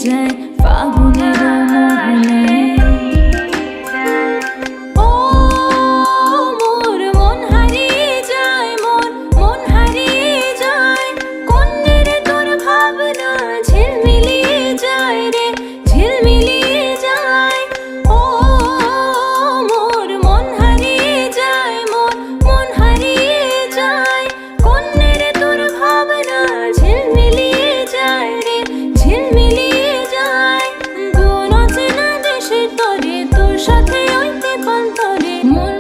যায় ফাগুনের মোহনায়। ও মোর মন হারিয়ে যায়, মন হারিয়ে যায়, কোন্নের তোর ভাবনা ঝিলমিলিয়ে যায় রে, ঝিলমিলিয়ে যায়। ও মোর মন হারিয়ে যায়, মন হারিয়ে যায়, কোন্নের তোর ভাবনা ঝিলমিলিয়ে যায় রে, ঝিলমিলিয়ে যায়। কোন অচেনা দেশের তরে তোর সাথে হইতে পান্তরে,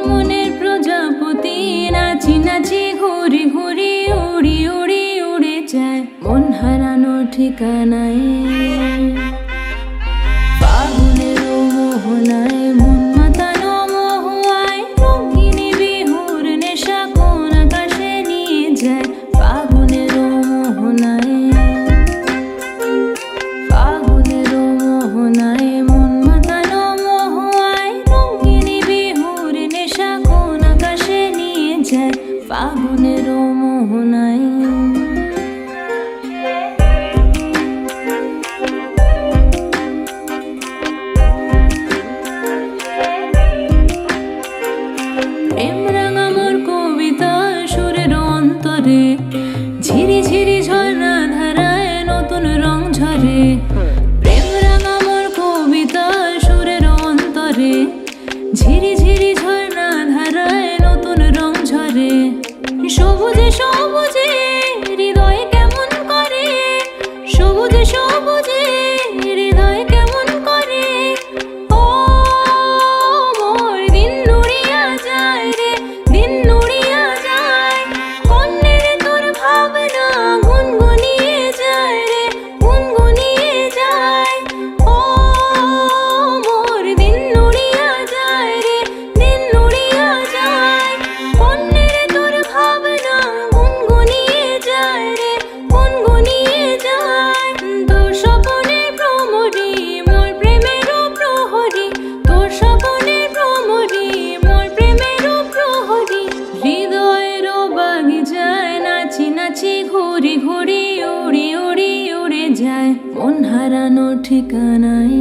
মনের প্রজাপতি নাচি নাচি ঘুরি ঘুরি উড়ি উড়ি উড়ে যায় মন হারানো ঠিকানায়। ফাগুনের মোহনায় মন মাতানো মহুয়ায়, রঙিনী বিহুর নেশা কোন আকাশে নিয়ে যায় ফাগুনের মোহনায়। ফাগুনের মোহনায় মন মাতানো মহুয়ায়, রঙিনী বিহুর নেশা কোন আকাশে নিয়ে যায় ফাগুনের মোহনায়। প্রেম রাঙা মোর কবিতা সুরের অন্তরে, ঝিরি ঝিরি ঝর্ণা ধারায় নতুন রং ঝরে। প্রেম রাঙা মোর কবিতা সুরের অন্তরে, ঝিরি ঝিরি ঝর্ণা ধারায় নতুন রং ঝরে। সবুজে সবুজে হৃদয় কেমন করে, সবুজে সবুজে হৃদয় কেমন করে। ও মোর দিন নুড়িয়া যায় রে, দিন নুড়িয়া যায়, কন্নের তোর ভাবনা গুনগুনিয়ে যায় রে, গুনগুনিয়ে যায়। ও মোর দিন নুড়িয়া যায় রে, দিন নুড়িয়া যায়, কন্নের তোর ভাবনা গুনগুনিয়ে যায় রে, গুনগুনিয়ে যায়। তোর স্বপনের ভ্রমরি মোর প্রেমেরও প্রহরী, তোর স্বপনের ভ্রমরি মোর প্রেমেরও প্রহরী। হৃদয়েরও বাগিচায় নাচি নাচি ঘুরি ঘুরি উড়ি উড়ি উড়ে যায় মন হারানো ঠিকানায়।